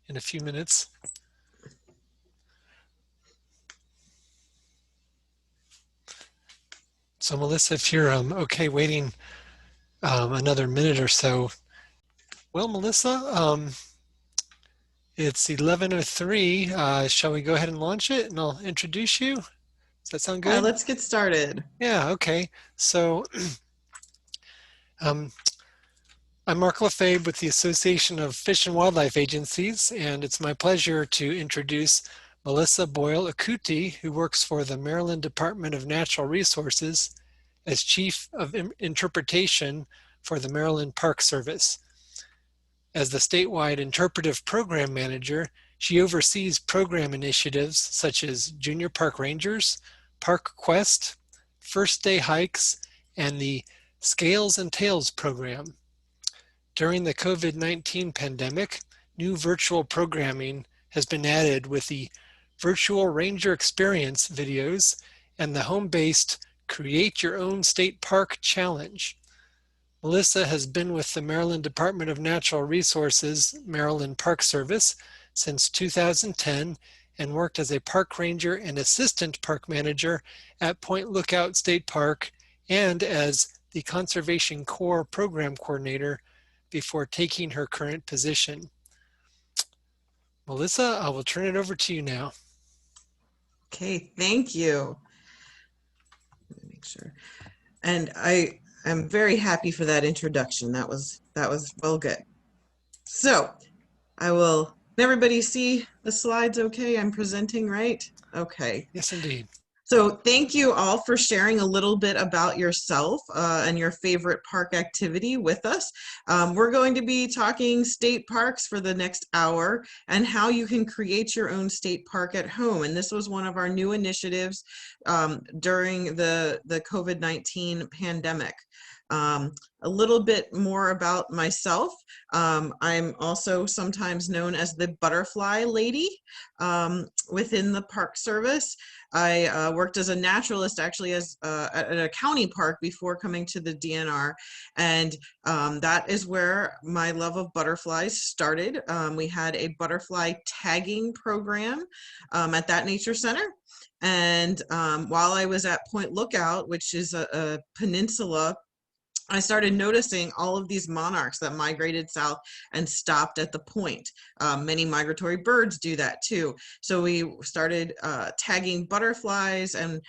in a few minutes. So Melissa, if you're okay waiting another minute or so. Well, Melissa, it's 11:03. Shall we go ahead and launch it and I'll introduce you? Does that sound Yeah, good? let's get started. Yeah, okay. So um, I'm Mark Lefebvre with the Association of Fish and Wildlife Agencies, and it's my pleasure to introduce Melissa Boyle Akuti, who works for the Maryland Department of Natural Resources as Chief of Interpretation for the Maryland Park Service. As the statewide interpretive program manager, she oversees program initiatives such as Junior Park Rangers, Park Quest, First Day Hikes, and the Scales and Tails program. During the COVID-19 pandemic, new virtual programming has been added with the Virtual Ranger Experience videos and the home-based Create Your Own State Park Challenge. Melissa has been with the Maryland Department of Natural Resources, Maryland Park Service, since 2010 and worked as a park ranger and assistant park manager at Point Lookout State Park and as the Conservation Corps program coordinator before taking her current position. Melissa, I will turn it over to you now. Okay, thank you. Let me make sure. And I am very happy for that introduction. That was well good. So I will. Can everybody see the slides okay? I'm presenting right? Okay. Yes, indeed. So thank you all for sharing a little bit about yourself and your favorite park activity with us. We're going to be talking state parks for the next hour and how you can create your own state park at home. And this was one of our new initiatives during the COVID-19 pandemic. A little bit more about myself. I'm also sometimes known as the butterfly lady within the Park Service. I worked as a naturalist actually at a county park before coming to the DNR. And that is where my love of butterflies started. We had a butterfly tagging program at that nature center. And while I was at Point Lookout, which is a peninsula, I started noticing all of these monarchs that migrated south and stopped at the point. Many migratory birds do that too. So we started tagging butterflies, and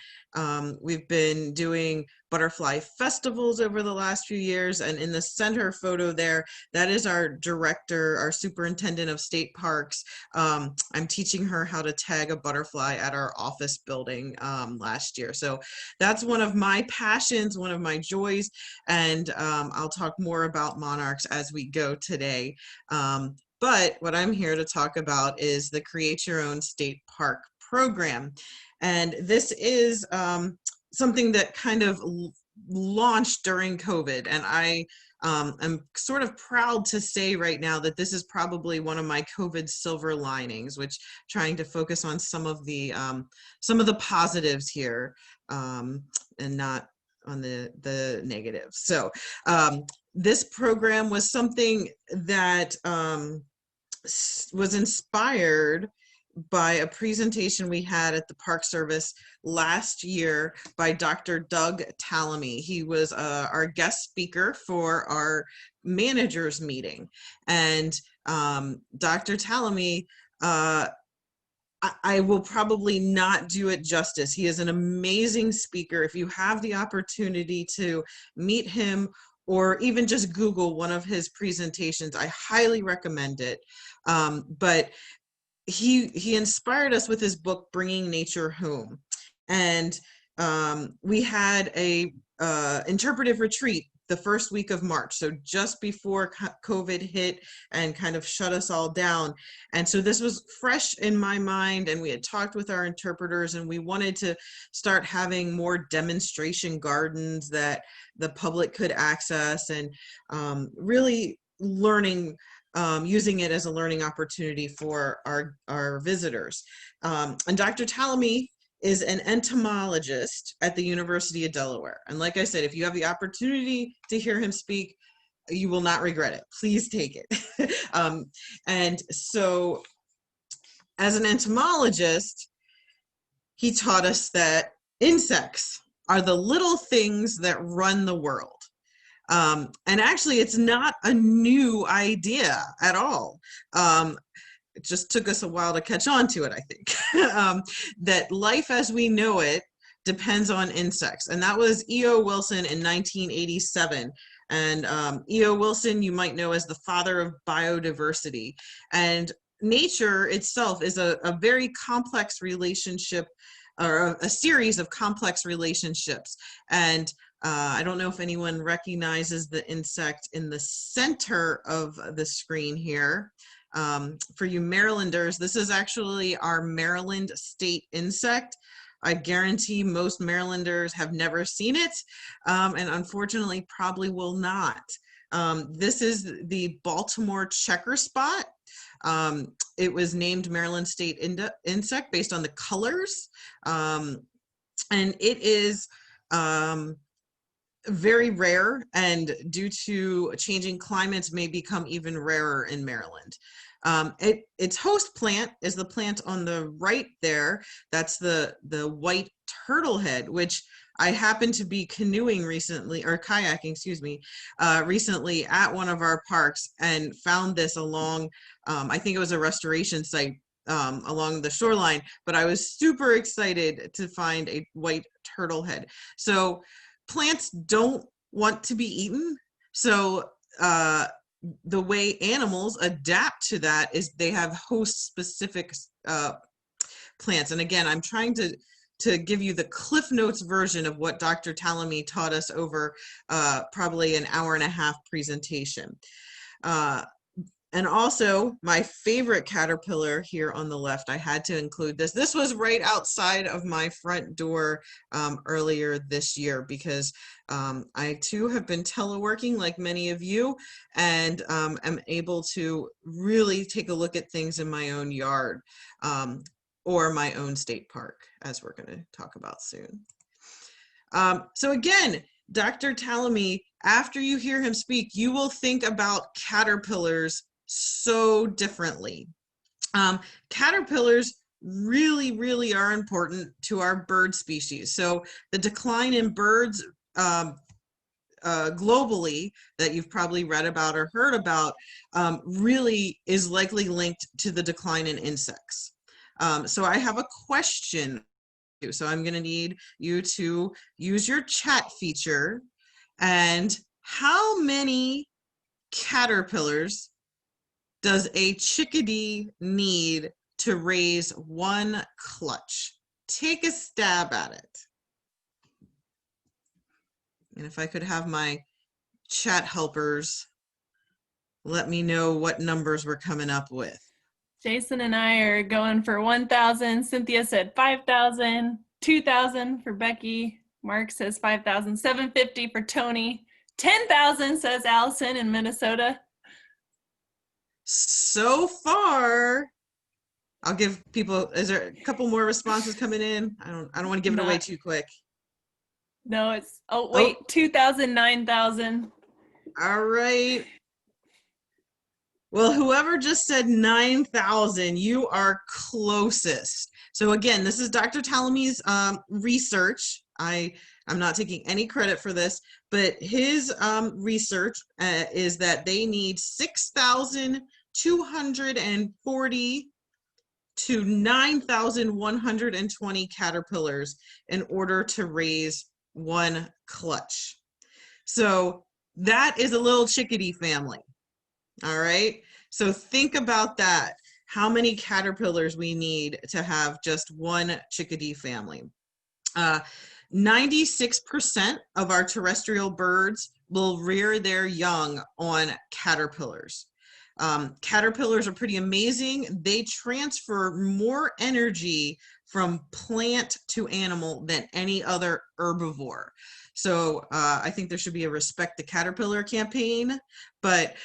we've been doing butterfly festivals over the last few years. And in the center photo there, that is our director, our superintendent of state parks. I'm teaching her how to tag a butterfly at our office building last year. So that's one of my passions, one of my joys. And I'll talk more about monarchs as we go today. But what I'm here to talk about is the Create Your Own State Park program. And this is something that kind of launched during COVID. And I'm sort of proud to say right now that this is probably one of my COVID silver linings, which trying to focus on some of the positives here and not on the negatives. So this program was something that was inspired by a presentation we had at the Park Service last year by Dr. Doug Tallamy. He was our guest speaker for our managers meeting. And Dr. Tallamy, I will probably not do it justice. He is an amazing speaker. If you have the opportunity to meet him or even just Google one of his presentations, I highly recommend it. But he inspired us with his book, Bringing Nature Home. And we had a interpretive retreat the first week of March, so just before COVID hit and kind of shut us all down. And so this was fresh in my mind, and we had talked with our interpreters, and we wanted to start having more demonstration gardens that the public could access, and really learning, using it as a learning opportunity for our visitors. And Dr. Tallamy is an entomologist at the University of Delaware. And like I said, if you have the opportunity to hear him speak, you will not regret it. Please take it. And so as an entomologist, he taught us that insects are the little things that run the world. And actually, it's not a new idea at all. It just took us a while to catch on to it, I think. That life as we know it depends on insects. And that was E.O. Wilson in 1987. And E.O. Wilson, you might know as the father of biodiversity. And nature itself is a very complex relationship, or a series of complex relationships. And I don't know if anyone recognizes the insect in the center of the screen here. For you Marylanders, this is actually our Maryland state insect. I guarantee most Marylanders have never seen it, and unfortunately probably will not. This is the Baltimore checker spot. It was named Maryland state insect based on the colors, and it is very rare, and due to changing climates may become even rarer in Maryland. Its host plant is the plant on the right there. That's the white turtlehead, which I happened to be canoeing recently, or kayaking, excuse me, recently at one of our parks, and found this along, I think it was a restoration site along the shoreline, but I was super excited to find a white turtlehead. So plants don't want to be eaten. So the way animals adapt to that is they have host specific plants. And again, I'm trying to give you the Cliff Notes version of what Dr. Talamy taught us over probably an hour and a half presentation. And also my favorite caterpillar here on the left, I had to include this. This was right outside of my front door earlier this year, because I too have been teleworking like many of you, and am able to really take a look at things in my own yard, or my own state park, as we're going to talk about soon. So again, Dr. Talamy, after you hear him speak, you will think about caterpillars so differently. Caterpillars really are important to our bird species. So the decline in birds globally that you've probably read about or heard about really is likely linked to the decline in insects. So I have a question. So I'm going to need you to use your chat feature. And how many caterpillars does a chickadee need to raise one clutch? Take a stab at it. And if I could have my chat helpers let me know what numbers we're coming up with. Jason and I are going for 1,000. Cynthia said 5,000, 2,000 for Becky. Mark says 5,000, 750 for Tony. 10,000 says Allison in Minnesota. So far, I'll give people, is there a couple more responses coming in? I don't want to give it away too quick. No, it's, oh wait, 2,000, 9,000. All right. Well, whoever just said 9,000, you are closest. So again, this is Dr. Talamy's research. I'm not taking any credit for this, but his research is that they need 6,240 to 9,120 caterpillars in order to raise one clutch. So that is a little chickadee family. All right. So think about that. How many caterpillars we need to have just one chickadee family. 96% of our terrestrial birds will rear their young on caterpillars. Caterpillars are pretty amazing. They transfer more energy from plant to animal than any other herbivore. So I think there should be a Respect the Caterpillar campaign, but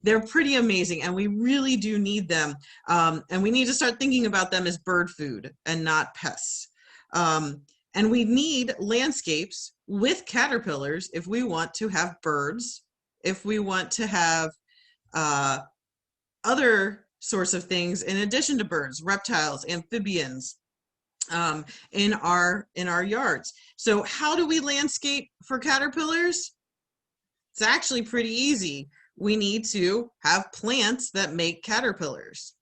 they're pretty amazing and we really do need them. And we need to start thinking about them as bird food and not pests. And we need landscapes with caterpillars if we want to have birds, if we want to have other sorts of things in addition to birds, reptiles, amphibians, in our yards. So how do we landscape for caterpillars? It's actually pretty easy. We need to have plants that make caterpillars.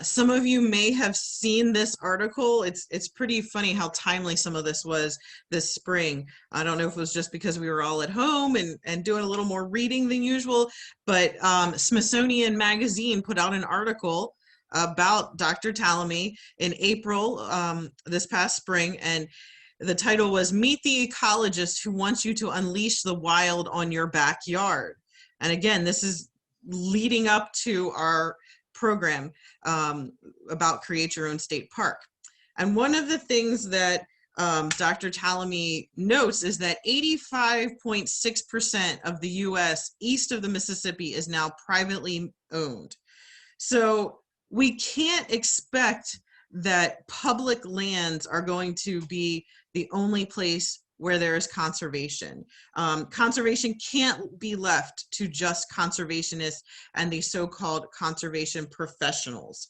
Some of you may have seen this article. It's pretty funny how timely some of this was this spring. I don't know if it was just because we were all at home and doing a little more reading than usual, but Smithsonian Magazine put out an article about Dr. Tallamy in April this past spring, and the title was "Meet the Ecologist Who Wants You to Unleash the Wild on Your Backyard." And again, this is leading up to our program about Create Your Own State Park. And one of the things that Dr. Tallamy notes is that 85.6% of the US east of the Mississippi is now privately owned. So we can't expect that public lands are going to be the only place where there is conservation. Conservation can't be left to just conservationists and the so-called conservation professionals.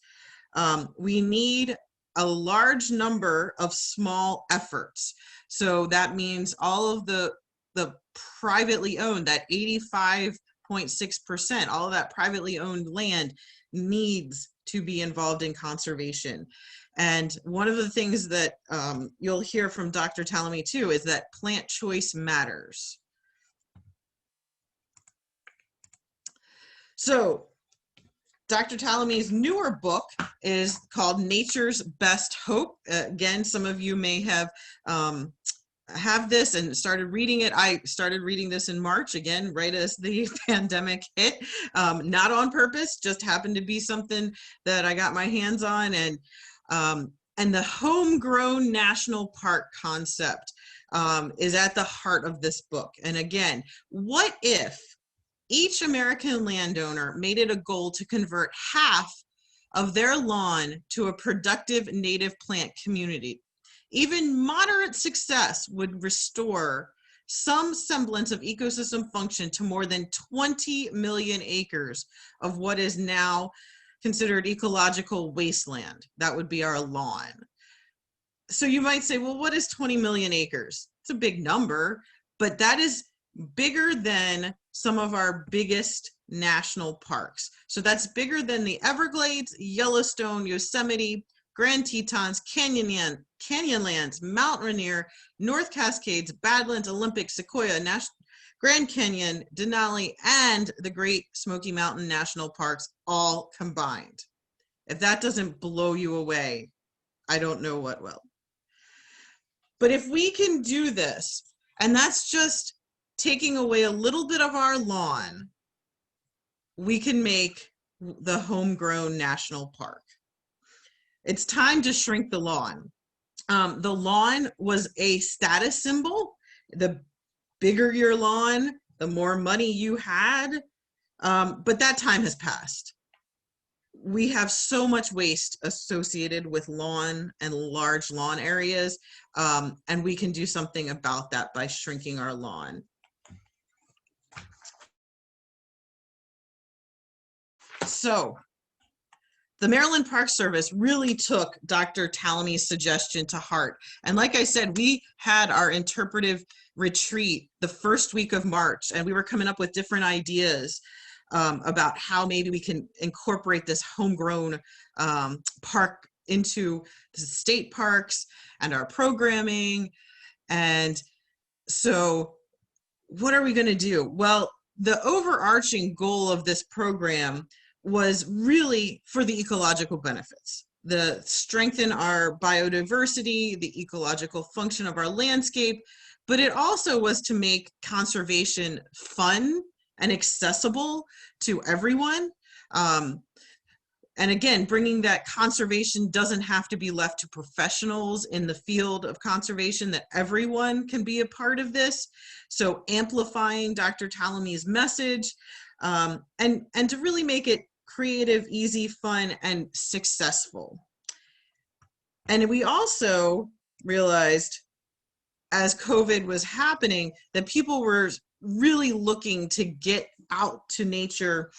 We need a large number of small efforts. So that means all of the privately owned, that 85.6%, all of that privately owned land needs to be involved in conservation. And one of the things that you'll hear from Dr. Tallamy too is that plant choice matters. So Dr. Tallamy's newer book is called Nature's Best Hope. Again, some of you may have this and started reading it. I started reading this in March, again, right as the pandemic hit. Not on purpose, just happened to be something that I got my hands on. And the homegrown national park concept is at the heart of this book. And again, what if each American landowner made it a goal to convert half of their lawn to a productive native plant community? Even moderate success would restore some semblance of ecosystem function to more than 20 million acres of what is now considered ecological wasteland. That would be our lawn. So you might say, well, what is 20 million acres? It's a big number, but that is bigger than some of our biggest national parks. So that's bigger than the Everglades, Yellowstone, Yosemite, Grand Tetons, Canyonlands, Mount Rainier, North Cascades, Badlands, Olympic, Sequoia, Grand Canyon, Denali, and the Great Smoky Mountain National Parks all combined. If that doesn't blow you away, I don't know what will. But if we can do this, and that's just taking away a little bit of our lawn, we can make the homegrown national park. It's time to shrink the lawn. The lawn was a status symbol. The bigger your lawn, the more money you had, but that time has passed. We have so much waste associated with lawn and large lawn areas, and we can do something about that by shrinking our lawn. So the Maryland Park Service really took Dr. Tallamy's suggestion to heart. And like I said, we had our interpretive retreat the first week of March, and we were coming up with different ideas about how maybe we can incorporate this homegrown park into the state parks and our programming. And so what are we going to do? Well, the overarching goal of this program was really for the ecological benefits, the strengthen our biodiversity, the ecological function of our landscape, but it also was to make conservation fun and accessible to everyone. And again, bringing that conservation doesn't have to be left to professionals in the field of conservation, that everyone can be a part of this. So amplifying Dr. Tallamy's message, and to really make it creative, easy, fun, and successful. And we also realized as COVID was happening, that people were really looking to get out to nature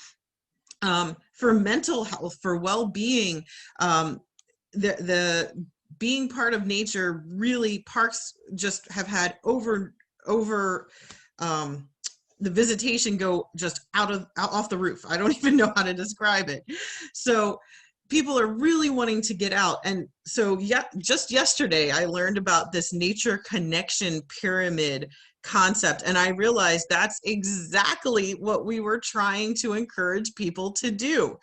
for mental health, for well-being. The being part of nature, really, parks just have had over the visitation go just off the roof. I don't even know how to describe it. So people are really wanting to get out. And so just yesterday, I learned about this nature connection pyramid concept. And I realized that's exactly what we were trying to encourage people to do,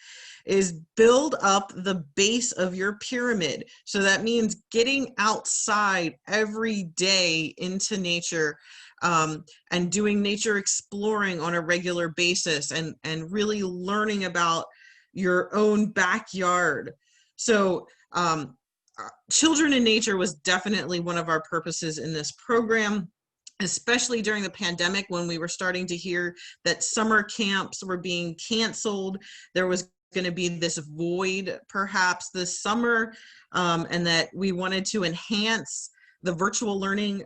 is build up the base of your pyramid. So that means getting outside every day into nature, and doing nature exploring on a regular basis, and really learning about your own backyard. So Children in Nature was definitely one of our purposes in this program, especially during the pandemic, when we were starting to hear that summer camps were being canceled. There was going to be this void perhaps this summer, and that we wanted to enhance the virtual learning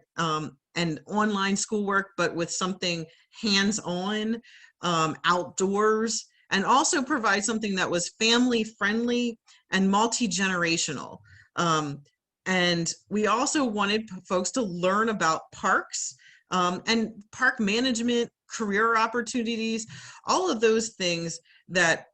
and online schoolwork, but with something hands-on, outdoors, and also provide something that was family friendly and multi-generational. And we also wanted folks to learn about parks, and park management, career opportunities, all of those things that,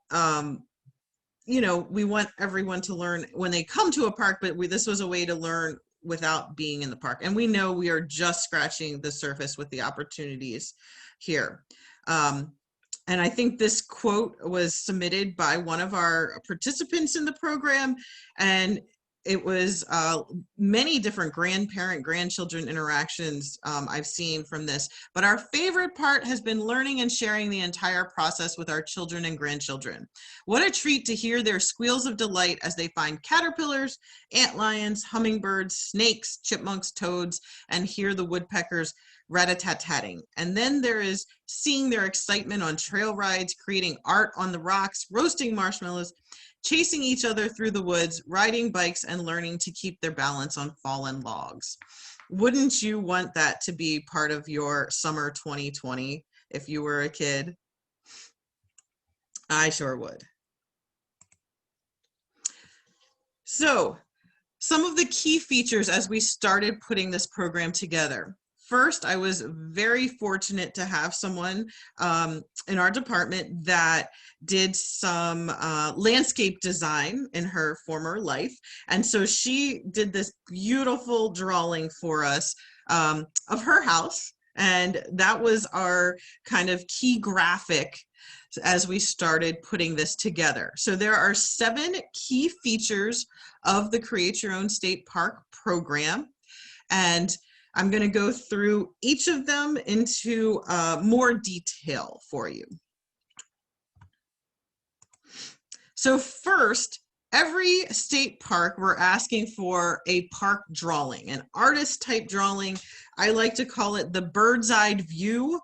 we want everyone to learn when they come to a park, but this was a way to learn without being in the park. And we know we are just scratching the surface with the opportunities here. And I think this quote was submitted by one of our participants in the program, and it was many different grandchildren interactions I've seen from this. But our favorite part has been learning and sharing the entire process with our children and grandchildren. What a treat to hear their squeals of delight as they find caterpillars, antlions, hummingbirds, snakes, chipmunks, toads, and hear the woodpeckers rat-a-tat-tatting. And then there is seeing their excitement on trail rides, creating art on the rocks, roasting marshmallows, chasing each other through the woods, riding bikes, and learning to keep their balance on fallen logs. Wouldn't you want that to be part of your summer 2020 if you were a kid? I sure would. So, some of the key features as we started putting this program together. First, I was very fortunate to have someone in our department that did some landscape design in her former life. And so she did this beautiful drawing for us of her house. And that was our kind of key graphic as we started putting this together. So there are 7 key features of the Create Your Own State Park program. And I'm going to go through each of them into more detail for you. So first, every state park, we're asking for a park drawing, an artist type drawing. I like to call it the bird's eye view.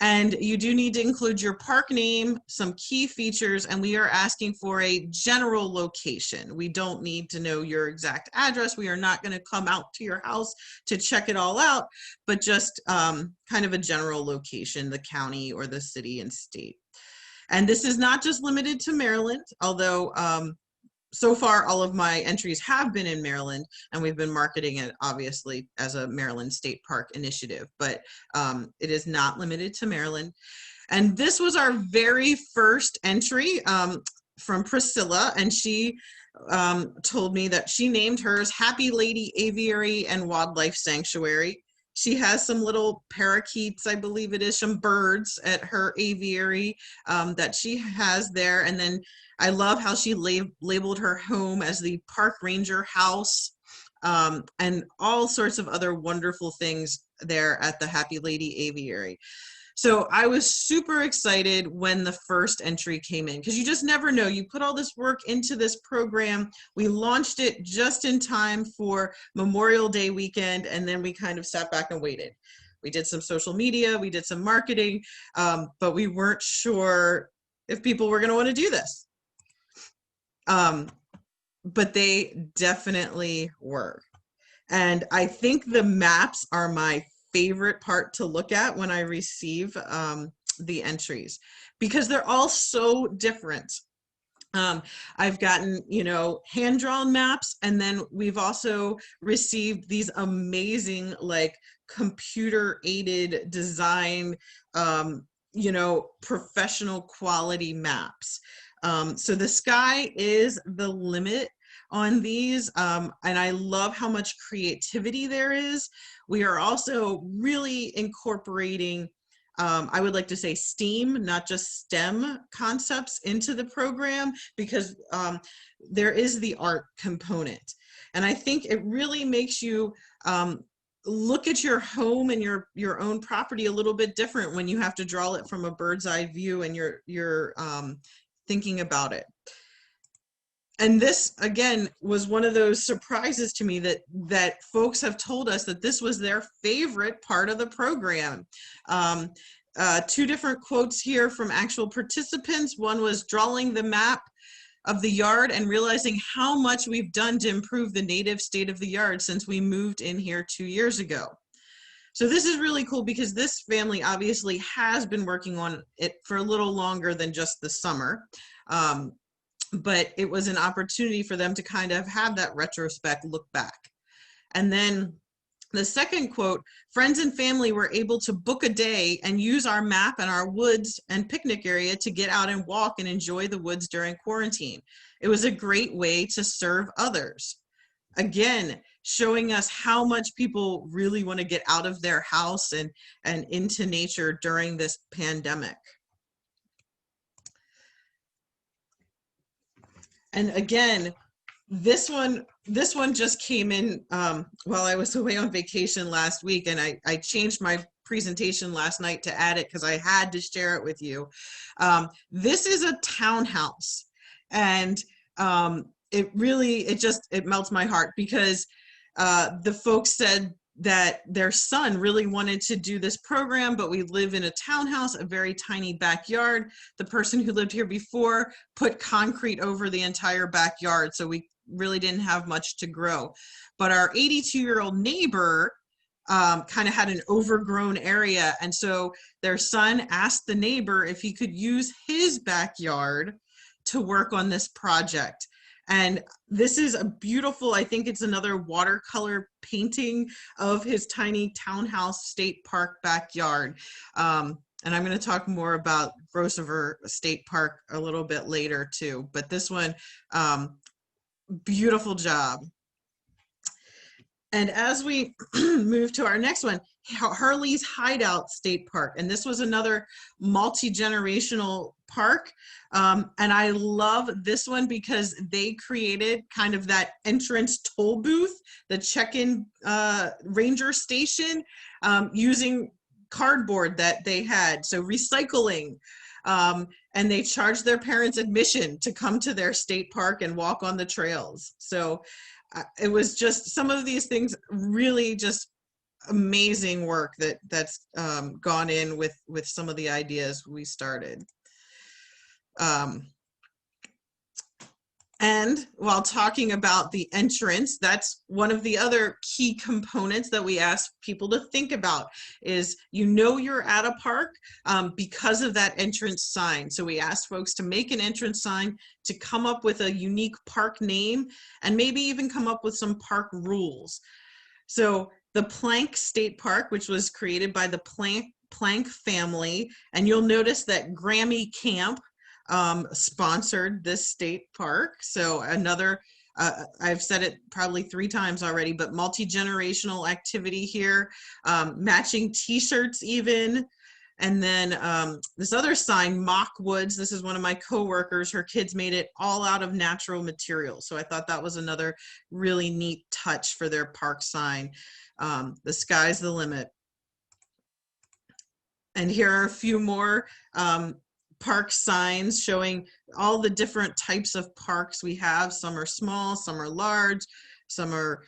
And you do need to include your park name, some key features, and we are asking for a general location. We don't need to know your exact address. We are not going to come out to your house to check it all out, but just kind of a general location, the county or the city and state. And this is not just limited to Maryland, although so far all of my entries have been in Maryland, and we've been marketing it obviously as a Maryland State Park initiative, but it is not limited to Maryland. And this was our very first entry from Priscilla, and she told me that she named hers Happy Lady Aviary and Wildlife Sanctuary. She has some little parakeets, I believe it is, some birds at her aviary that she has there. And then I love how she labeled her home as the Park Ranger House, and all sorts of other wonderful things there at the Happy Lady Aviary. So I was super excited when the first entry came in, because you just never know. You put all this work into this program. We launched it just in time for Memorial Day weekend, and then we kind of sat back and waited. We did some social media, we did some marketing, but we weren't sure if people were going to want to do this. But they definitely were. And I think the maps are my favorite part to look at when I receive the entries, because they're all so different. I've gotten, hand-drawn maps, and then we've also received these amazing, like, computer-aided design, professional quality maps. So the sky is the limit on these, and I love how much creativity there is. We are also really incorporating, I would like to say, STEAM, not just STEM concepts into the program, because there is the art component. And I think it really makes you look at your home and your own property a little bit different when you have to draw it from a bird's eye view and you're thinking about it. And this, again, was one of those surprises to me that folks have told us that this was their favorite part of the program. Two different quotes here from actual participants. One was drawing the map of the yard and realizing how much we've done to improve the native state of the yard since we moved in here 2 years ago. So this is really cool, because this family obviously has been working on it for a little longer than just the summer. But it was an opportunity for them to kind of have that retrospect look back. And then the second quote, friends and family were able to book a day and use our map and our woods and picnic area to get out and walk and enjoy the woods during quarantine. It was a great way to serve others. Again, showing us how much people really want to get out of their house and into nature during this pandemic. And again, this one just came in while I was away on vacation last week, and I changed my presentation last night to add it because I had to share it with you. This is a townhouse, and it melts my heart, because the folks said that their son really wanted to do this program, but we live in a townhouse, a very tiny backyard. The person who lived here before put concrete over the entire backyard, so we really didn't have much to grow. But our 82-year-old neighbor kind of had an overgrown area, and so their son asked the neighbor if he could use his backyard to work on this project. And this is a beautiful, I think it's another watercolor painting of his tiny townhouse state park backyard. And I'm going to talk more about Gros Savour State Park a little bit later too. But this one, beautiful job. And as we move to our next one, Hurley's Hideout State Park. And this was another multi-generational park. And I love this one because they created kind of that entrance toll booth, the check-in ranger station, using cardboard that they had. So recycling. And they charged their parents admission to come to their state park and walk on the trails. So it was just some of these things, really just amazing work that's gone in with some of the ideas we started. And while talking about the entrance, that's one of the other key components that we ask people to think about is, you're at a park because of that entrance sign. So we ask folks to make an entrance sign, to come up with a unique park name, and maybe even come up with some park rules. So the Plank State Park, which was created by the Plank family, and you'll notice that Grammy Camp sponsored this state park. So another, I've said it probably 3 times already, but multi-generational activity here, matching t-shirts even. And then this other sign, Mock Woods, this is one of my coworkers, her kids made it all out of natural materials. So I thought that was another really neat touch for their park sign. The sky's the limit. And here are a few more park signs showing all the different types of parks we have. Some are small, some are large, some are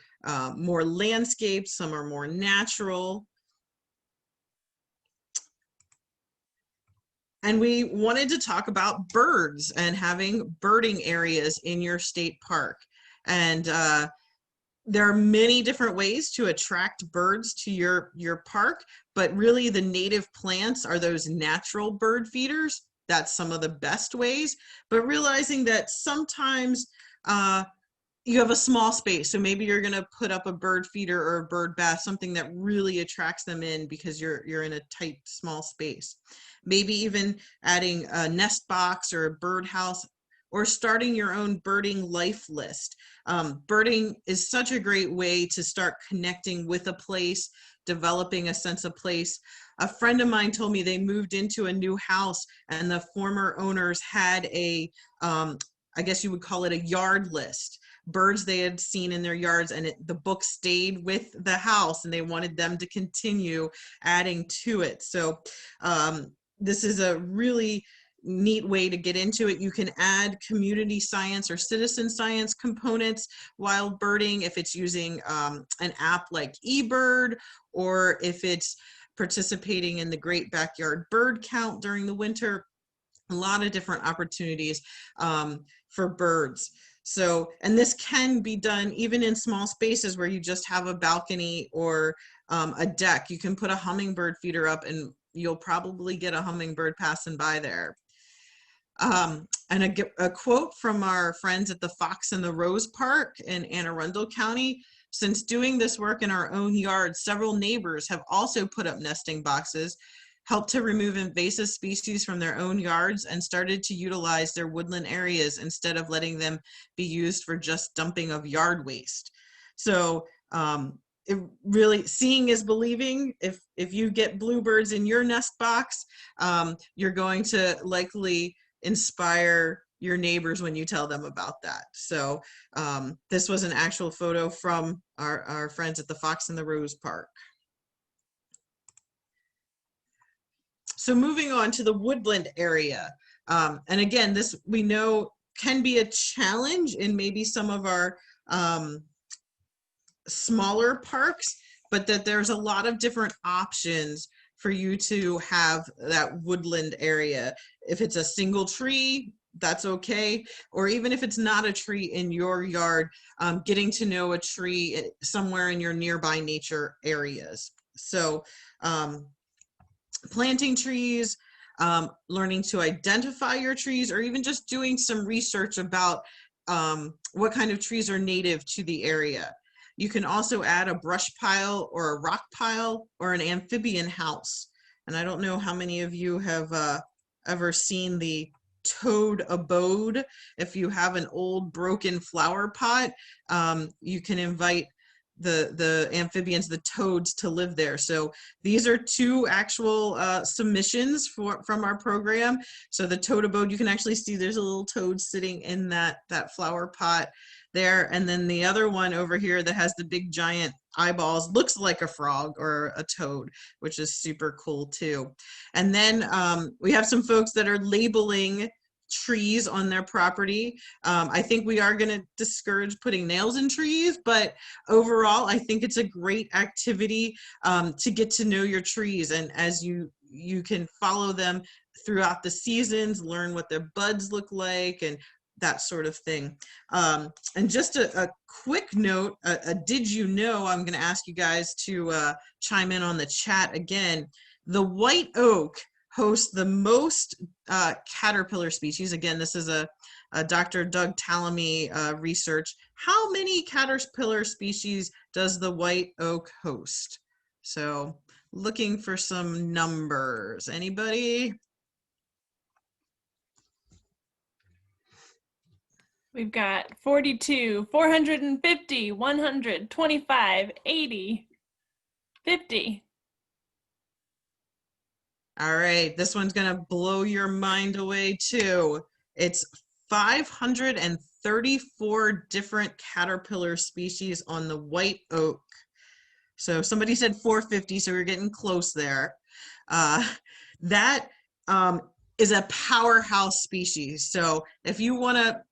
more landscaped, some are more natural. And we wanted to talk about birds and having birding areas in your state park. And there are many different ways to attract birds to your park, but really the native plants are those natural bird feeders. That's some of the best ways, but realizing that sometimes you have a small space, so maybe you're going to put up a bird feeder or a bird bath, something that really attracts them in because you're in a tight small space. Maybe even adding a nest box or a bird house, or starting your own birding life list. Birding is such a great way to start connecting with a place, developing a sense of place. A friend of mine told me they moved into a new house and the former owners had a, I guess you would call it a yard list, birds they had seen in their yards, and the book stayed with the house and they wanted them to continue adding to it. So this is a really neat way to get into it. You can add community science or citizen science components while birding if it's using an app like eBird, or if it's participating in the Great Backyard Bird Count during the winter. A lot of different opportunities for birds. So, and this can be done even in small spaces where you just have a balcony or a deck. You can put a hummingbird feeder up and you'll probably get a hummingbird passing by there. And a quote from our friends at the Fox and the Rose Park in Anne Arundel County: "Since doing this work in our own yard, several neighbors have also put up nesting boxes, helped to remove invasive species from their own yards, and started to utilize their woodland areas instead of letting them be used for just dumping of yard waste." So it really, seeing is believing. If you get bluebirds in your nest box, you're going to likely inspire your neighbors when you tell them about that. So this was an actual photo from our friends at the Fox and the Rose Park. So moving on to the woodland area. And again, this we know can be a challenge in maybe some of our smaller parks, but that there's a lot of different options for you to have that woodland area. If it's a single tree, that's okay. Or even if it's not a tree in your yard, getting to know a tree somewhere in your nearby nature areas. So planting trees, learning to identify your trees, or even just doing some research about what kind of trees are native to the area. You can also add a brush pile or a rock pile or an amphibian house. And I don't know how many of you have ever seen the toad abode. If you have an old broken flower pot, you can invite the amphibians, the toads, to live there. So these are two actual submissions from our program. So the toad abode, you can actually see there's a little toad sitting in that flower pot there. And then the other one over here that has the big giant eyeballs looks like a frog or a toad, which is super cool too. And then we have some folks that are labeling trees on their property. I think we are going to discourage putting nails in trees, but overall, I think it's a great activity to get to know your trees. And as you can follow them throughout the seasons, learn what their buds look like, and that sort of thing. And just a quick note, did you know, I'm going to ask you guys to chime in on the chat again. The white oak hosts the most caterpillar species. Again, this is a Dr. Doug Tallamy research. How many caterpillar species does the white oak host? So looking for some numbers. Anybody? We've got 42, 450, 100, 25, 80, 50. All right, this one's gonna blow your mind away too. It's 534 different caterpillar species on the white oak. So somebody said 450, so we're getting close there. That is a powerhouse species. So if you wanna,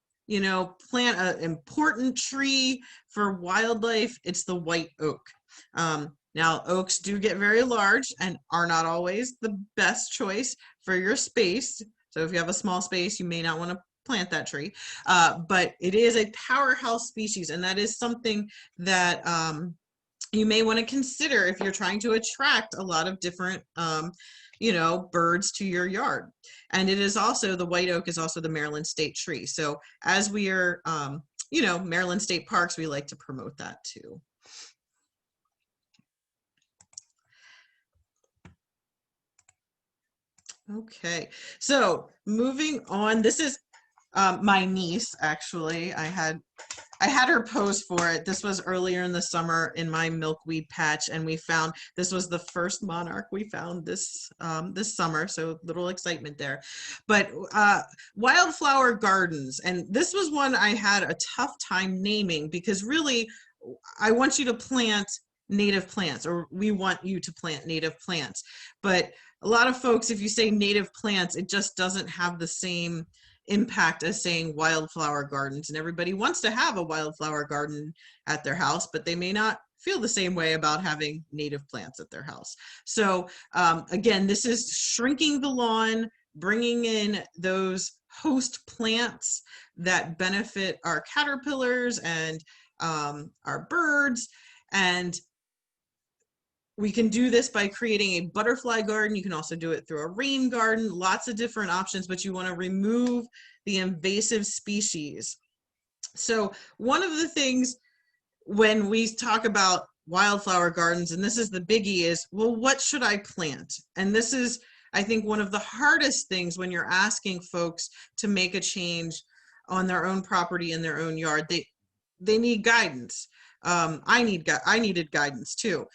plant an important tree for wildlife, it's the white oak. Now, oaks do get very large and are not always the best choice for your space. So if you have a small space, you may not want to plant that tree. But it is a powerhouse species, and that is something that you may want to consider if you're trying to attract a lot of different birds to your yard. And it is also, the white oak is also the Maryland state tree. So as we are Maryland state parks, we like to promote that too. Okay, so moving on, this is my niece, actually. I had her pose for it. This was earlier in the summer in my milkweed patch, and we found, this was the first monarch we found this summer, so little excitement there. But wildflower gardens, and this was one I had a tough time naming, because really I want you to plant native plants, or we want you to plant native plants. But a lot of folks, if you say native plants, it just doesn't have the same impact as saying wildflower gardens. And everybody wants to have a wildflower garden at their house, but they may not feel the same way about having native plants at their house. So again, this is shrinking the lawn, bringing in those host plants that benefit our caterpillars and our birds. And we can do this by creating a butterfly garden. You can also do it through a rain garden, lots of different options, but you want to remove the invasive species. So one of the things when we talk about wildflower gardens, and this is the biggie, is, well, what should I plant? And this is, I think, one of the hardest things when you're asking folks to make a change on their own property in their own yard. They need guidance. I needed guidance too.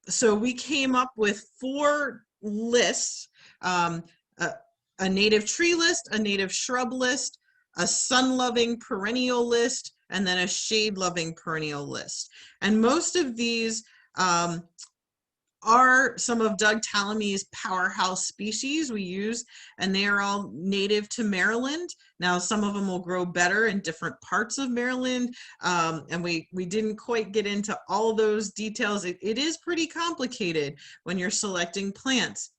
So we came up with 4 lists, a native tree list, a native shrub list, a sun-loving perennial list, and then a shade-loving perennial list. And most of these are some of Doug Tallamy's powerhouse species we use, and they are all native to Maryland. Now, some of them will grow better in different parts of Maryland, and we didn't quite get into all those details. It is pretty complicated when you're selecting plants,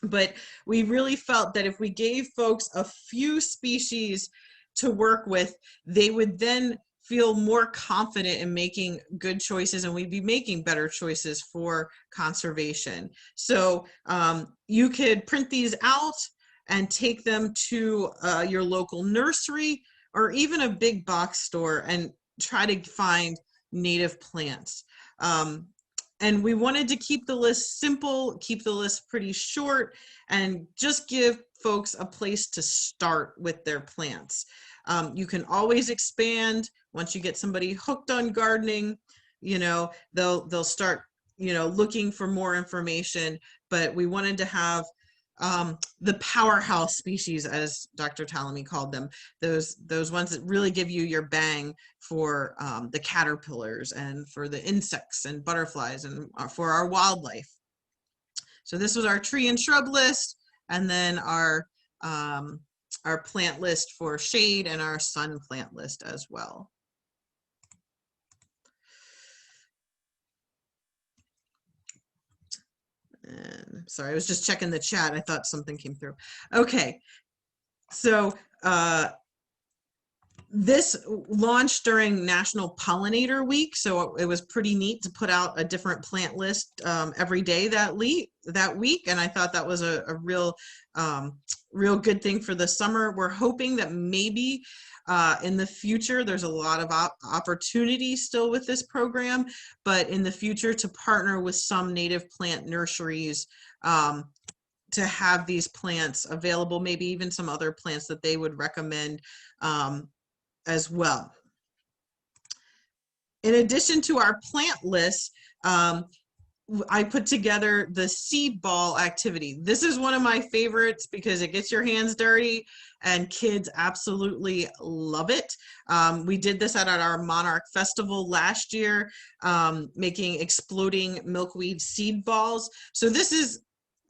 but we really felt that if we gave folks a few species to work with, they would then feel more confident in making good choices, and we'd be making better choices for conservation. So you could print these out and take them to your local nursery or even a big box store and try to find native plants. And we wanted to keep the list simple, keep the list pretty short, and just give folks a place to start with their plants. You can always expand. Once you get somebody hooked on gardening, they'll start, looking for more information. But we wanted to have the powerhouse species, as Dr. Tallamy called them, those ones that really give you your bang for the caterpillars and for the insects and butterflies and for our wildlife. So this was our tree and shrub list, and then our plant list for shade and our sun plant list as well. And sorry, I was just checking the chat. I thought something came through. Okay, so this launched during National Pollinator Week, so it was pretty neat to put out a different plant list every day that week, and I thought that was a real good thing for the summer. We're hoping that maybe in the future, there's a lot of opportunity still with this program, but in the future to partner with some native plant nurseries to have these plants available, maybe even some other plants that they would recommend as well. In addition to our plant list, I put together the seed ball activity. This is one of my favorites because it gets your hands dirty and kids absolutely love it. We did this at our Monarch Festival last year, making exploding milkweed seed balls. So this is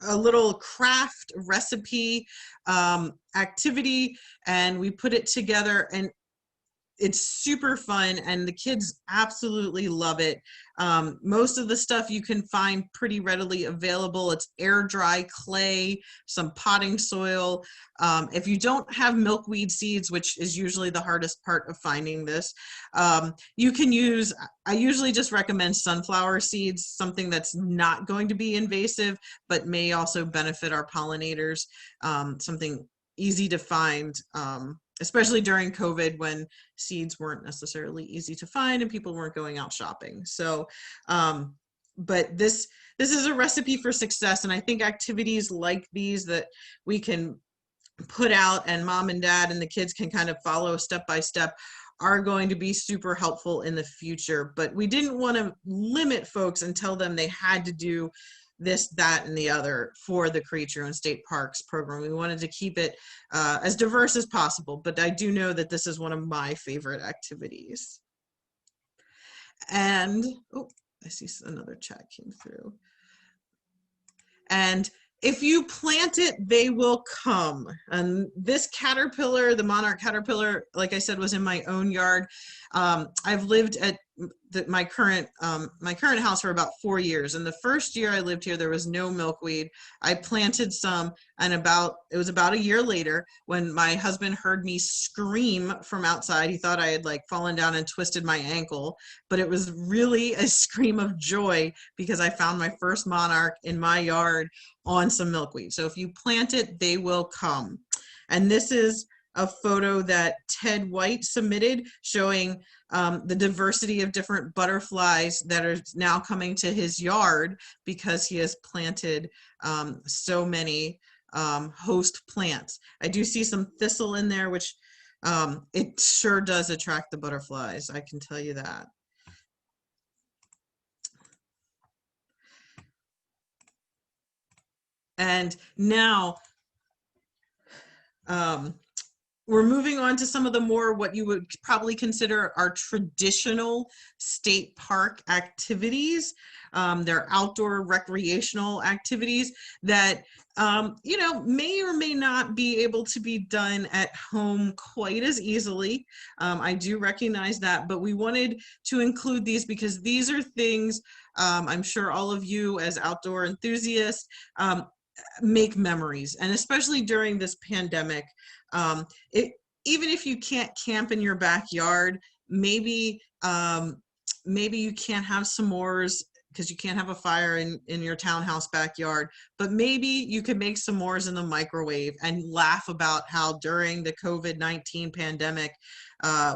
a little craft recipe activity, and we put it together, and it's super fun and the kids absolutely love it. Most of the stuff you can find pretty readily available. It's air dry clay, some potting soil. If you don't have milkweed seeds, which is usually the hardest part of finding this, you can use, I usually just recommend sunflower seeds, something that's not going to be invasive, but may also benefit our pollinators, something easy to find, especially during COVID when seeds weren't necessarily easy to find and people weren't going out shopping. So, but this is a recipe for success. And I think activities like these that we can put out and mom and dad and the kids can kind of follow step by step are going to be super helpful in the future. But we didn't want to limit folks and tell them they had to do this, that, and the other for the Create Your Own State Parks program. We wanted to keep it as diverse as possible, but I do know that this is one of my favorite activities. And, oh, I see another chat came through. And if you plant it, they will come. And this caterpillar, the monarch caterpillar, like I said, was in my own yard. I've lived at my current house for about 4 years. And the first year I lived here, there was no milkweed. I planted some, and it was about a year later when my husband heard me scream from outside. He thought I had like fallen down and twisted my ankle, but it was really a scream of joy because I found my first monarch in my yard on some milkweed. So if you plant it, they will come. And this is a photo that Ted White submitted showing the diversity of different butterflies that are now coming to his yard because he has planted so many host plants. I do see some thistle in there, which it sure does attract the butterflies, I can tell you that. And now, we're moving on to some of the more what you would probably consider our traditional state park activities. They're outdoor recreational activities that, you know, may or may not be able to be done at home quite as easily. I do recognize that, but we wanted to include these because these are things I'm sure all of you as outdoor enthusiasts make memories, and especially during this pandemic. Even if you can't camp in your backyard, maybe you can't have s'mores because you can't have a fire in your townhouse backyard, but maybe you could make s'mores in the microwave and laugh about how during the COVID-19 pandemic,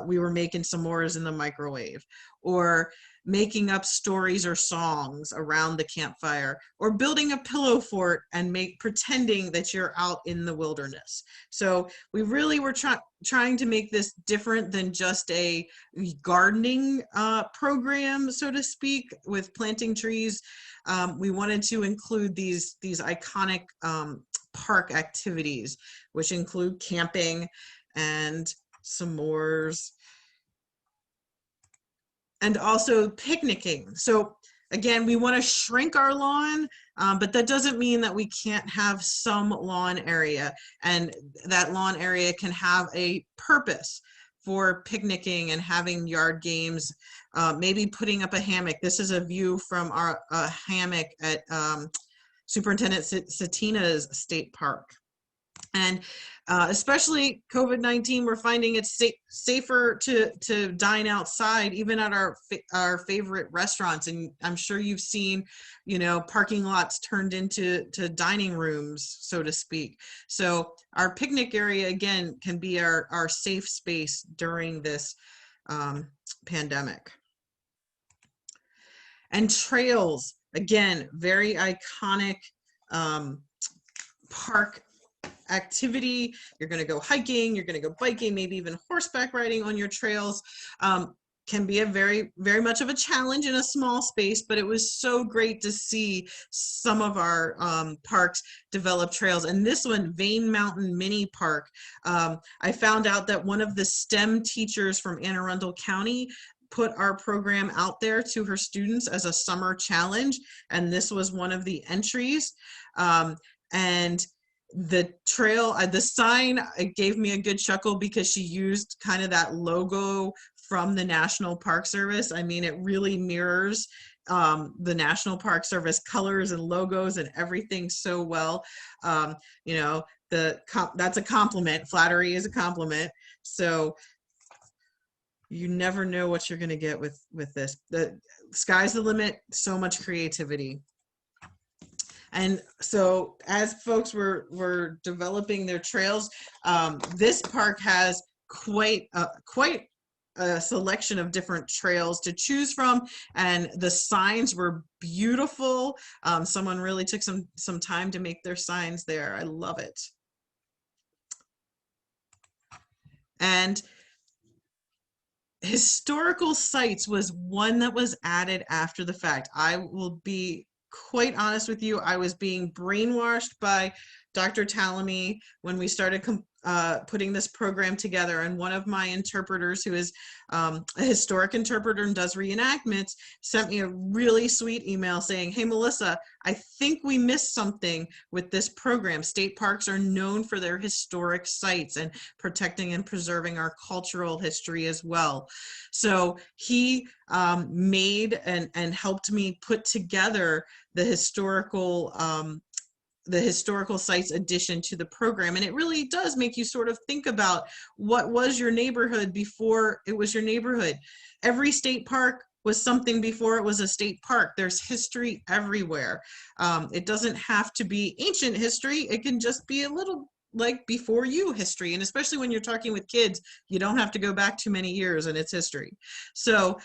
we were making s'mores in the microwave, or making up stories or songs around the campfire, or building a pillow fort and pretending that you're out in the wilderness. So we really were trying to make this different than just a gardening program, so to speak, with planting trees. We wanted to include these iconic park activities, which include camping and s'mores, and also picnicking. So again, we want to shrink our lawn, but that doesn't mean that we can't have some lawn area, and that lawn area can have a purpose for picnicking and having yard games, maybe putting up a hammock. This is a view from our hammock at Superintendent Satina's State Park. And especially COVID-19, we're finding it's safer to dine outside, even at our favorite restaurants. And I'm sure you've seen, you know, parking lots turned into dining rooms, so to speak. So our picnic area, again, can be our safe space during this pandemic. And trails, again, very iconic park activity. You're going to go hiking, you're going to go biking, maybe even horseback riding on your trails. Can be a very, very much of a challenge in a small space, but it was so great to see some of our parks develop trails. And this one, Vane Mountain Mini Park, I found out that one of the STEM teachers from Anne Arundel County put our program out there to her students as a summer challenge, and this was one of the entries. And the trail, the sign, it gave me a good chuckle because she used kind of that logo from the National Park Service. I mean, it really mirrors the National Park Service colors and logos and everything so well. You know, that's a compliment. Flattery is a compliment. So you never know what you're going to get with this. The sky's the limit. So much creativity. And so as folks were developing their trails, this park has quite a selection of different trails to choose from, and the signs were beautiful. Someone really took some time to make their signs there. I love it. And historical sites was one that was added after the fact. I will be quite honest with you, I was being brainwashed by Dr. Talamy when we started putting this program together. And one of my interpreters, who is a historic interpreter and does reenactments, sent me a really sweet email saying, "Hey, Melissa, I think we missed something with this program. State parks are known for their historic sites and protecting and preserving our cultural history as well." So he made and helped me put together the historical sites addition to the program. And it really does make you sort of think about what was your neighborhood before it was your neighborhood. Every state park was something before it was a state park. There's history everywhere. It doesn't have to be ancient history. It can just be a little like before you history. And especially when you're talking with kids, you don't have to go back too many years in its history. So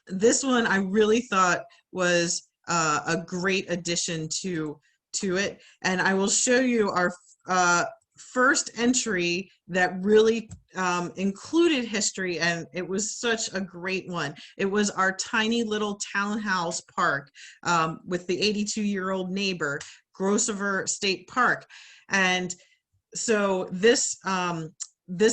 this one I really thought was a great addition to it. And I will show you our first entry that really included history, and it was such a great one. It was our tiny little townhouse park with the 82-year-old neighbor, Grosvenor State Park. And so this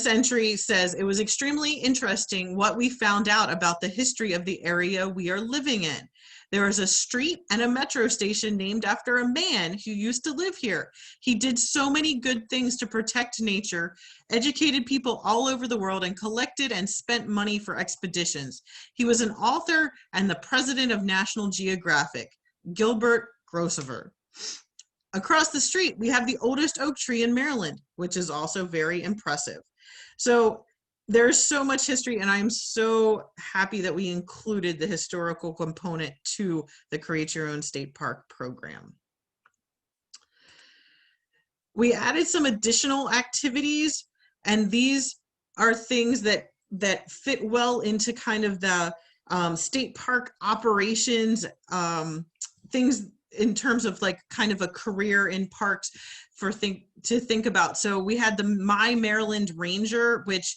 entry says, "It was extremely interesting what we found out about the history of the area we are living in. There is a street and a metro station named after a man who used to live here. He did so many good things to protect nature, educated people all over the world, and collected and spent money for expeditions. He was an author and the president of National Geographic, Gilbert Grosvenor. Across the street, we have the oldest oak tree in Maryland, which is also very impressive." So there's so much history, and I'm so happy that we included the historical component to the Create Your Own State Park program. We added some additional activities, and these are things that fit well into kind of the state park operations, things in terms of like kind of a career in parks to think about. So we had the My Maryland Ranger, which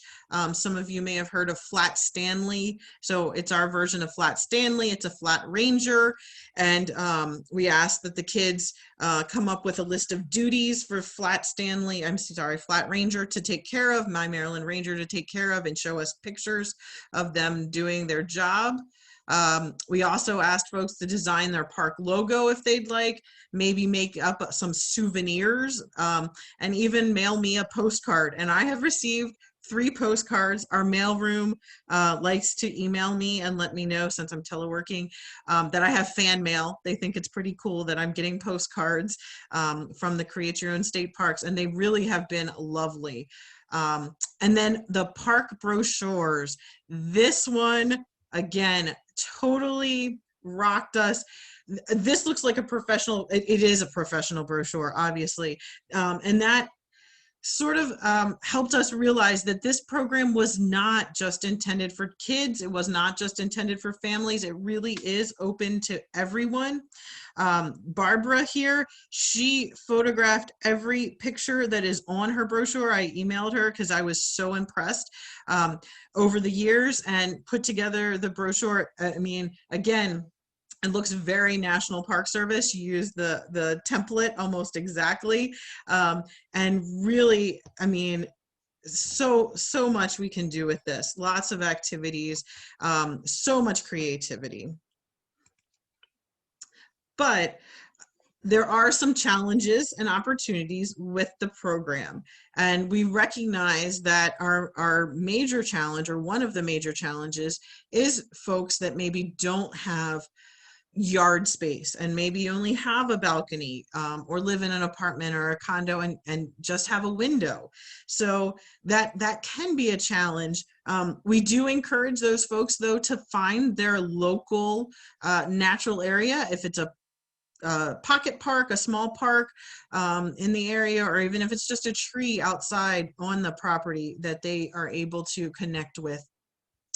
some of you may have heard of Flat Stanley. So it's our version of Flat Stanley. It's a flat ranger. And we asked that the kids come up with a list of duties for Flat Ranger to take care of, My Maryland Ranger to take care of, and show us pictures of them doing their job. We also asked folks to design their park logo if they'd like, maybe make up some souvenirs, and even mail me a postcard. And I have received 3 postcards. Our mailroom likes to email me and let me know, since I'm teleworking, that I have fan mail. They think it's pretty cool that I'm getting postcards from the Create Your Own State Parks, and they really have been lovely. And then the park brochures. This one, again, totally rocked us. This looks like a professional, it is a professional brochure, obviously. And that sort of helped us realize that this program was not just intended for kids. It was not just intended for families. It really is open to everyone. Barbara here, she photographed every picture that is on her brochure. I emailed her because I was so impressed over the years, and put together the brochure. I mean, again, it looks very National Park Service. You use the template almost exactly. And really, I mean, so much we can do with this. Lots of activities, so much creativity. But there are some challenges and opportunities with the program. And we recognize that our major challenge, or one of the major challenges, is folks that maybe don't have yard space and maybe only have a balcony, or live in an apartment or a condo and just have a window. So that can be a challenge. We do encourage those folks, though, to find their local natural area. If it's a pocket park, a small park in the area, or even if it's just a tree outside on the property that they are able to connect with,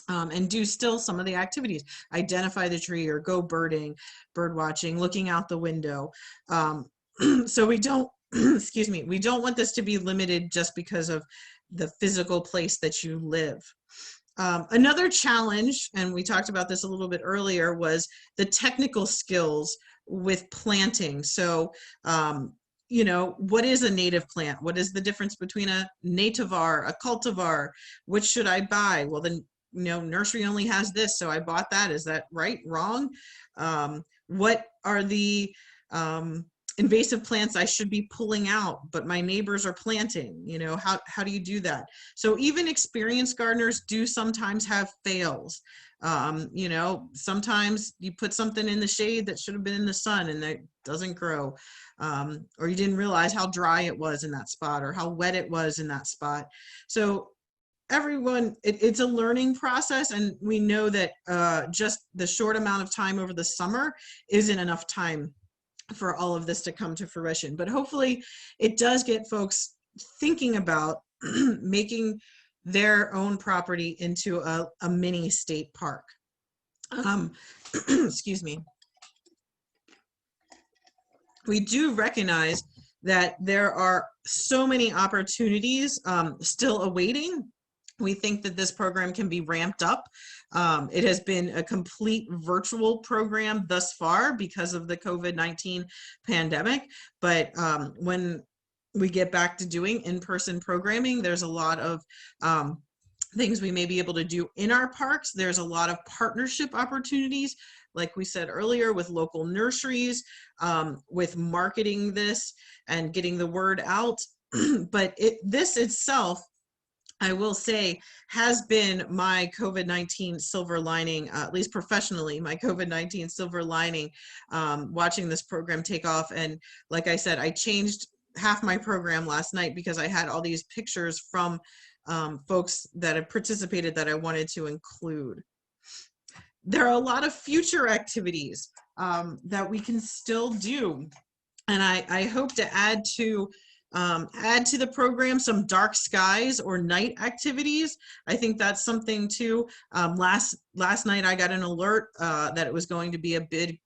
and do still some of the activities, identify the tree or go birding, bird watching, looking out the window. So we don't, excuse me, we don't want this to be limited just because of the physical place that you live. Another challenge, and we talked about this a little bit earlier, was the technical skills with planting. So, you know, what is a native plant? What is the difference between a nativar, a cultivar? Which should I buy? Well, then, you know, nursery only has this, so I bought that. Is that right? Wrong? What are the invasive plants I should be pulling out, but my neighbors are planting? You know, how do you do that? So even experienced gardeners do sometimes have fails. You know, sometimes you put something in the shade that should have been in the sun and it doesn't grow. Or you didn't realize how dry it was in that spot or how wet it was in that spot. So everyone, it's a learning process, and we know that just the short amount of time over the summer isn't enough time for all of this to come to fruition. But hopefully it does get folks thinking about making their own property into a mini state park. Excuse me. We do recognize that there are so many opportunities still awaiting. We think that this program can be ramped up. It has been a complete virtual program thus far because of the COVID-19 pandemic. But when we get back to doing in-person programming, there's a lot of things we may be able to do in our parks. There's a lot of partnership opportunities, like we said earlier, with local nurseries, with marketing this and getting the word out. But this itself, I will say, has been my COVID-19 silver lining, at least professionally, my COVID-19 silver lining, watching this program take off. And like I said, I changed half my program last night because I had all these pictures from folks that have participated that I wanted to include. There are a lot of future activities that we can still do. And I hope to add to the program some dark skies or night activities. I think that's something too. Last night I got an alert that it was going to be a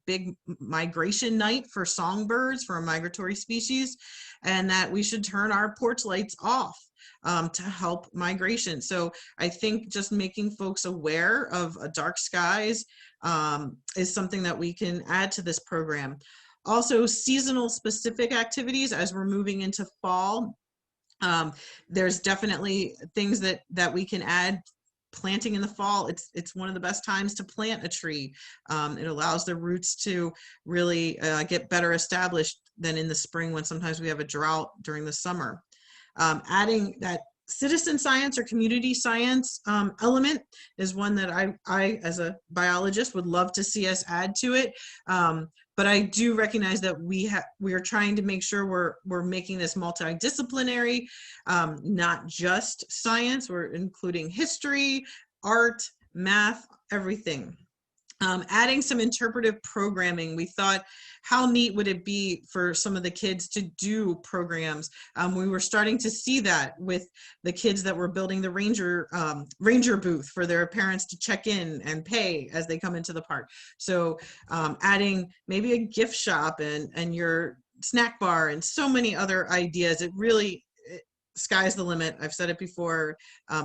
big migration night for songbirds, for a migratory species, and that we should turn our porch lights off to help migration. So I think just making folks aware of dark skies is something that we can add to this program. Also, seasonal specific activities as we're moving into fall. There's definitely things that we can add. Planting in the fall, it's one of the best times to plant a tree. It allows the roots to really get better established than in the spring, when sometimes we have a drought during the summer. Adding that citizen science or community science element is one that I as a biologist would love to see us add to it. But I do recognize that we are trying to make sure we're making this multidisciplinary, not just science. We're including history, art, math, everything. Adding some interpretive programming. We thought, how neat would it be for some of the kids to do programs? We were starting to see that with the kids that were building the ranger booth for their parents to check in and pay as they come into the park. So adding maybe a gift shop and your snack bar and so many other ideas. It really, sky's the limit. I've said it before,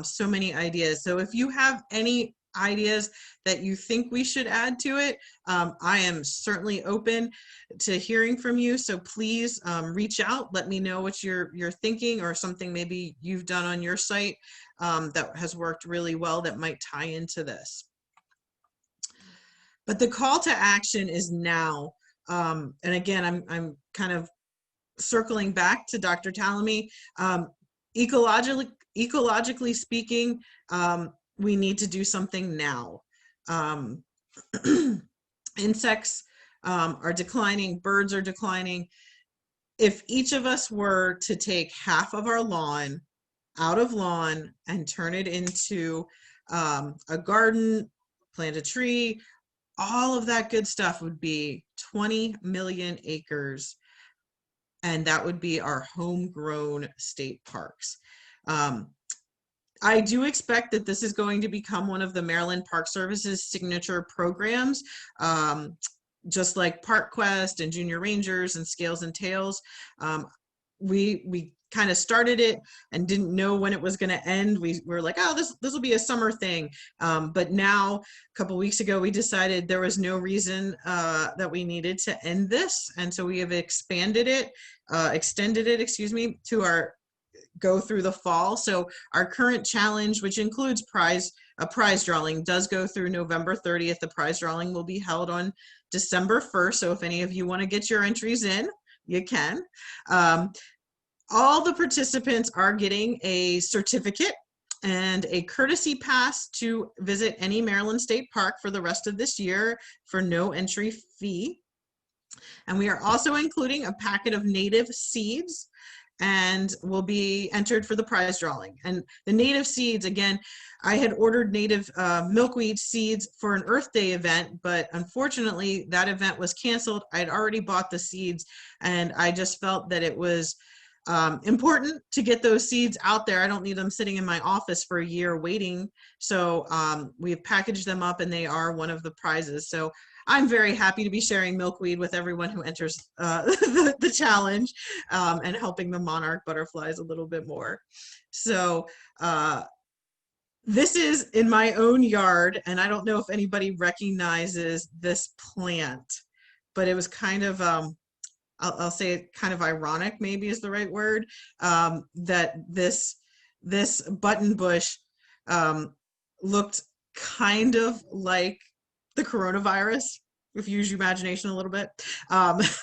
so many ideas. So if you have any ideas that you think we should add to it, I am certainly open to hearing from you. So please reach out, let me know what you're thinking, or something maybe you've done on your site that has worked really well that might tie into this. But the call to action is now And again, I'm kind of circling back to Dr. Talamy. Ecologically speaking, we need to do something now. Insects are declining, birds are declining. If each of us were to take half of our lawn out of lawn and turn it into a garden, plant a tree, all of that good stuff would be 20 million acres. And that would be our homegrown state parks. I do expect that this is going to become one of the Maryland Park Service's signature programs, just like Park Quest and Junior Rangers and Scales and Tails. We kind of started it and didn't know when it was going to end. We were like, oh, this will be a summer thing. But now, a couple weeks ago, we decided there was no reason that we needed to end this. And so we have extended it, excuse me, to our go through the fall. So our current challenge, which includes a prize drawing, does go through November 30th. The prize drawing will be held on December 1st. So if any of you want to get your entries in, you can. All the participants are getting a certificate and a courtesy pass to visit any Maryland State Park for the rest of this year for no entry fee. And we are also including a packet of native seeds and will be entered for the prize drawing. And the native seeds, again, I had ordered native milkweed seeds for an Earth Day event, but unfortunately that event was canceled. I'd already bought the seeds and I just felt that it was important to get those seeds out there. I don't need them sitting in my office for a year waiting. So we've packaged them up and they are one of the prizes. So I'm very happy to be sharing milkweed with everyone who enters the challenge and helping the monarch butterflies a little bit more. So this is in my own yard, and I don't know if anybody recognizes this plant, but it was kind of, I'll say it kind of ironic, maybe is the right word, that this button bush looked kind of like the coronavirus, if you use your imagination a little bit.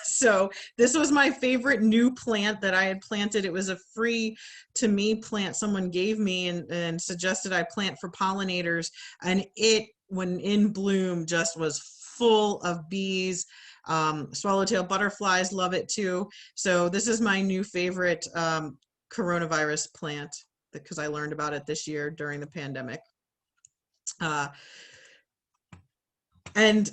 So this was my favorite new plant that I had planted. It was a free to me plant someone gave me and suggested I plant for pollinators. And it, when in bloom, just was full of bees. Swallowtail butterflies love it too. So this is my new favorite coronavirus plant because I learned about it this year during the pandemic. And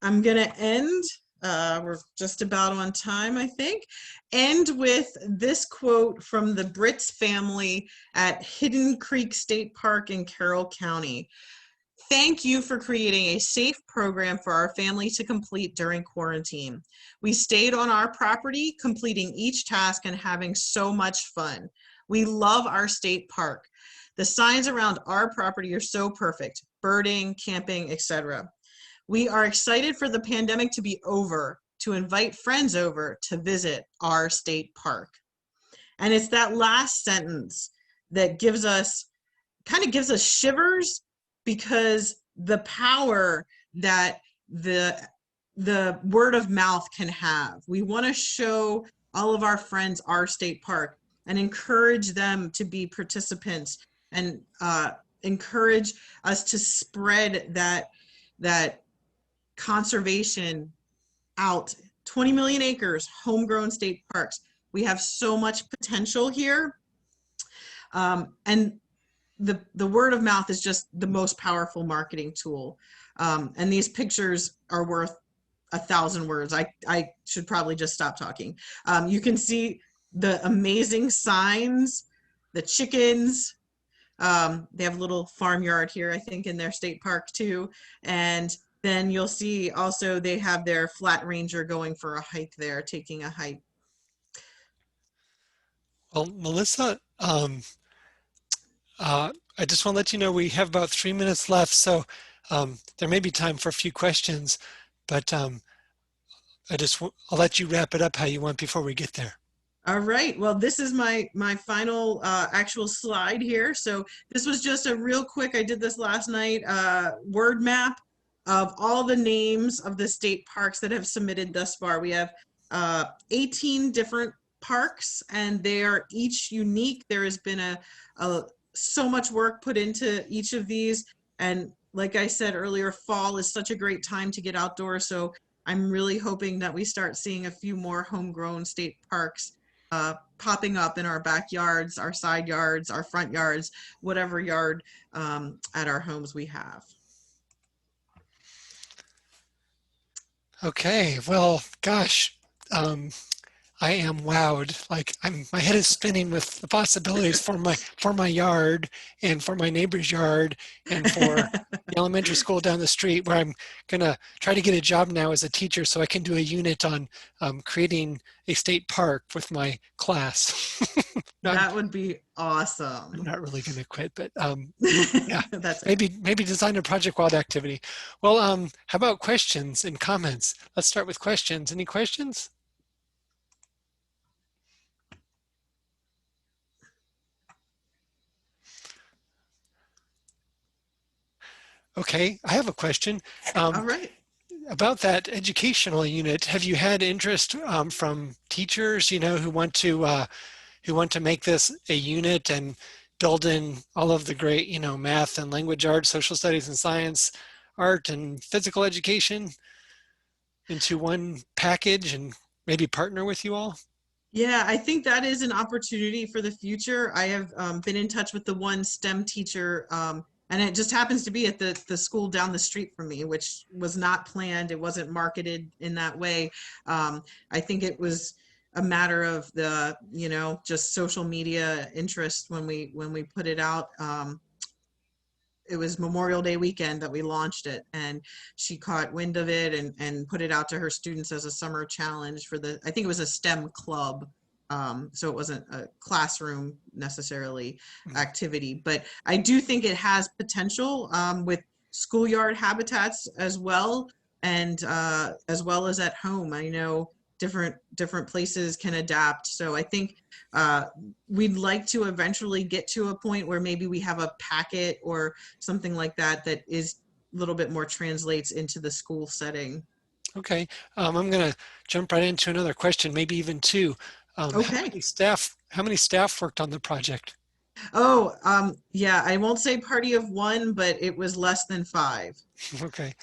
I'm going to end, we're just about on time, I think, end with this quote from the Brits family at Hidden Creek State Park in Carroll County. Thank you for creating a safe program for our family to complete during quarantine. We stayed on our property, completing each task and having so much fun. We love our state park. The signs around our property are so perfect, birding, camping, etc. We are excited for the pandemic to be over, to invite friends over to visit our state park. And it's that last sentence that gives us, kind of gives us shivers, because the power that the word of mouth can have. We want to show all of our friends our state park and encourage them to be participants and encourage us to spread that conservation out. 20 million acres, homegrown state parks. We have so much potential here. And the word of mouth is just the most powerful marketing tool. And these pictures are worth 1,000 words. I should probably just stop talking. You can see the amazing signs, the chickens. They have a little farmyard here, I think, in their state park too. And then you'll see also they have their flat ranger going for a hike there, taking a hike. Well, Melissa, I just want to let you know we have about 3 minutes left, so there may be time for a few questions, but I'll let you wrap it up how you want before we get there. All right. Well, this is my final actual slide here. So this was just a real quick, I did this last night, word map of all the names of the state parks that have submitted thus far. We have 18 different parks, and they are each unique. There has been so much work put into each of these. And like I said earlier, fall is such a great time to get outdoors. So I'm really hoping that we start seeing a few more homegrown state parks popping up in our backyards, our side yards, our front yards, whatever yard at our homes we have. Okay, well, gosh, I am wowed. Like my head is spinning with the possibilities for my yard and for my neighbor's yard and for the elementary school down the street, where I'm gonna try to get a job now as a teacher so I can do a unit on creating a state park with my class. That would be I'm awesome. not really gonna quit, but yeah, That's maybe design a Project Wild activity. Well, how about questions and comments? Let's start with questions. Any questions? Okay, I have a question. all right. About that educational unit. Have you had interest from teachers, who want to make this a unit and build in all of the great, math and language arts, social studies and science, art and physical education into one package and maybe partner with you all? Yeah, I think that is an opportunity for the future. I have been in touch with the one STEM teacher, and it just happens to be at the school down the street from me, which was not planned. It wasn't marketed in that way. I think it was a matter of the, just social media interest when we put it out. It was Memorial Day weekend that we launched it, and she caught wind of it and put it out to her students as a summer challenge for I think it was a STEM club. So it wasn't a classroom necessarily activity, but I do think it has potential with schoolyard habitats as well, and as well as at home. I know different places can adapt. So I think we'd like to eventually get to a point where maybe we have a packet or something like that that is a little bit more translates into the school setting. Okay, I'm going to jump right into another question, maybe even two. Okay. How many staff worked on the project? Oh, yeah, I won't say party of one, but it was less than 5. Okay.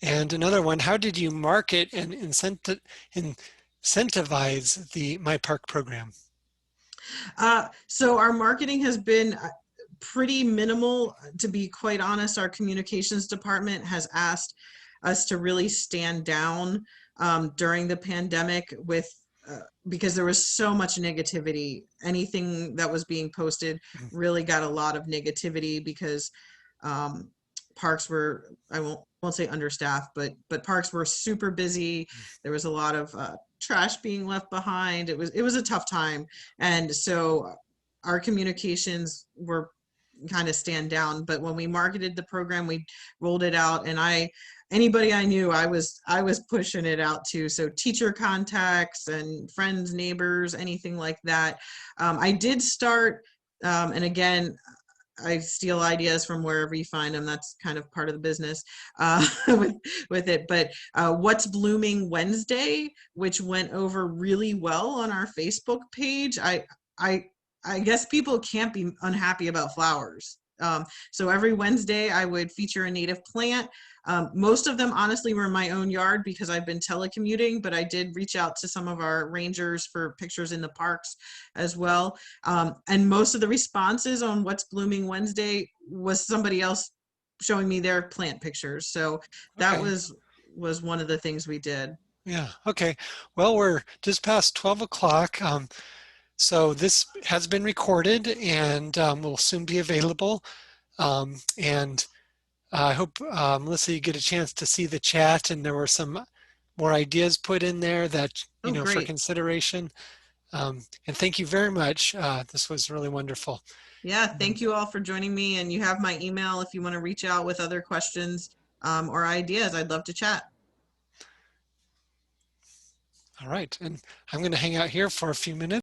And another one, how did you market and incentivize the My Park program? So our marketing has been pretty minimal. To be quite honest, our communications department has asked us to really stand down during the pandemic because there was so much negativity. Anything that was being posted really got a lot of negativity because parks were, I won't say understaffed, but parks were super busy. There was a lot of trash being left behind. It was a tough time, and so our communications were kind of stand down. But when we marketed the program, we rolled it out, and anybody I knew, I was pushing it out to. So teacher contacts and friends, neighbors, anything like that. I did start, and again, I steal ideas from wherever you find them. That's kind of part of the business with it. But What's Blooming Wednesday, which went over really well on our Facebook page. I guess people can't be unhappy about flowers. So every Wednesday I would feature a native plant. Most of them honestly were in my own yard because I've been telecommuting, but I did reach out to some of our rangers for pictures in the parks as well. And most of the responses on What's Blooming Wednesday was somebody else showing me their plant pictures. So that Okay. was one of the things we did. Yeah. Okay. Well, we're just past 12 o'clock. So this has been recorded and will soon be available. And I hope, Melissa, you get a chance to see the chat, and there were some more ideas put in there that, Oh, for great. consideration. And thank you very much. This was really wonderful. Yeah, thank you all for joining me. And you have my email if you want to reach out with other questions or ideas. I'd love to chat. All right. And I'm going to hang out here for a few minutes.